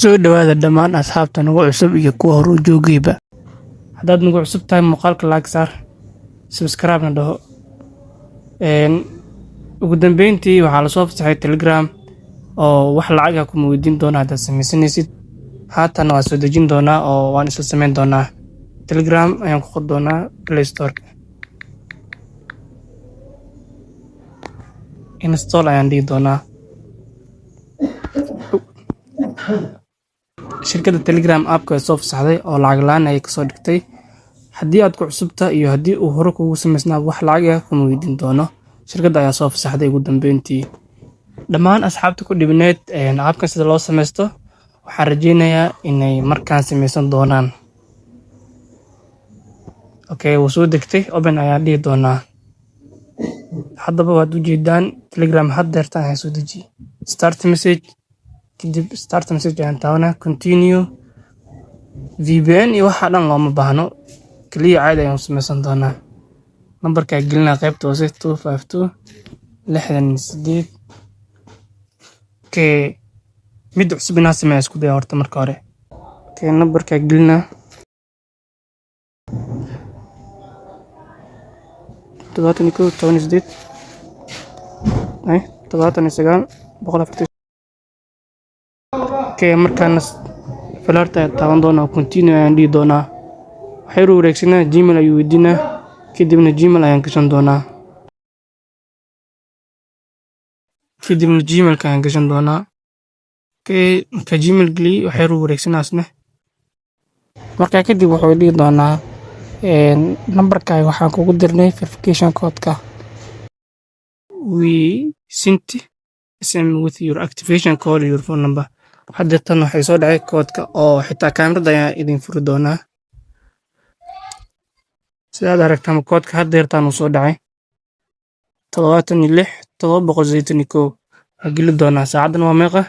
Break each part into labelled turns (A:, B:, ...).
A: soo dhawaada dhammaan asxaabta nagu cusub iyo kuwa hore u joogayba. Haddaad nagu cusub tahay muuqaalka like saar, subscribe na dhaho. Ugu dambeyntii waxaa la soo fasaxay Telegram oo wax lacag ah kuma weydiin doona haddaad samaysanaysid. Haatan waa soo dejin doonaa oo waan isla samayn doonaa. Telegram ayaan ku qori doonaa Play Store. Install ayaan dhihi doonaa. Shirkadda Telegram app-ka ay soo fasaxday oo lacag la'aan ay ka soo dhigtay. Haddii aad ku cusubta iyo haddii uu hore kugu samaysnaa wax lacag ah kuma weydiin doono. Shirkadda ayaa soo fasaxday ugu dambeyntii. Dhammaan asxaabta ku dhibneed app-kan sida loo samaysto waxaan rajeynayaa inay markaan samaysan doonaan. Okay, wuu soo degtay open ayaan dhihi doonaa. Haddaba waad u jeedaan Telegram haddeertaan ayaan soo deji. Start message kadib start message ayaan taabanaa continue VPN iyo waxa dhan looma baahno kaliya caadi ayaan samaysan doonaa. Nambarka gelinaa qaybta hoose 252 68. Okay, mid cusub inaan sameeyo isku day horta marka hore. Okay, nambarka gelinaa 71 79 Okay, markaan falarta ayaa taaban doonaa continue ayaan dhihi doonaa. Waxay wareegsanaa Gmail ayuu weydiinaa kadibna Gmail ayaan gashan doonaa. kadibna Gmail ayaan gashan doonaa. Okay, marka Gmail geli waxay wareegsanaa isna. Markaa kadib wuxuu dhihi doonaa nambarka waxaan kugu dirnay verification code-ka. We sent SM with your activation code your phone number. Hadda tan waxay soo dhacay koodka oo xitaa kaamirada ayaa idin furi doonaa. Sidaad aragtaan koodka haddeertaan uu soo dhacay 76 781. Waxaan geli doonaa saacadan waa meeqa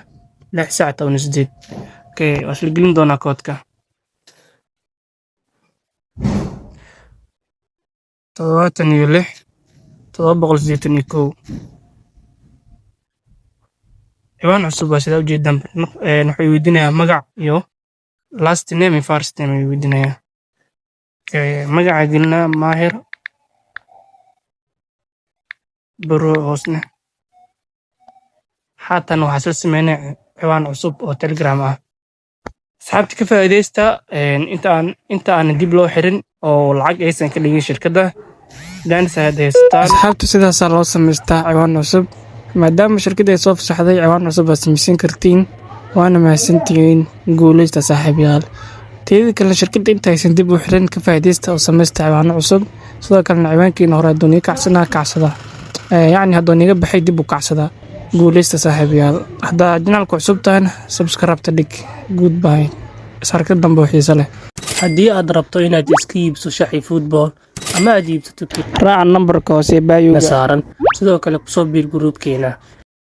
A: 6 saac 18. Okay, waa isla gelin doonaa koodka 76 781. ciwaan cusub waa sida u jeedaan. Waxay weydiinayaa magac iyo last name iyo first name ay weydiinayaa. Magaca gelina Maahir Baro hoosna. Haatan waxaa soo sameynay ciwaan cusub oo Telegram ah. Asxaabta ka faa'iideysta inta aan dib loo xirin oo lacag aysan ka dhigin shirkadda daanis ayaad haystaan. Asxaabta sidaas loo samaystaa ciwaan cusub maadaama shirkadda ay soo fasaxday ciwaan cusub aad samaysan kartiin. waana mahadsantihiin guuleysta saaxiibayaal. teeda kale shirkadda inta aysan dib u xirin ka faa'iideysta oo samaysta ciwaan cusub sidoo kalena ciwaankiina hore adooniga kacsada yacni hadooniga baxay dib u kacsada. guuleysta saaxiibayaal. haddaa janaalka cusub tahayna subscribe dhig. goodbye sarka dambe xiiso leh. haddii aad rabto inaad iska iibso shaxi football ama aad iibsato raaca nambarka hoose baayoga saaran sidoo kale ku soo biir gruubkeena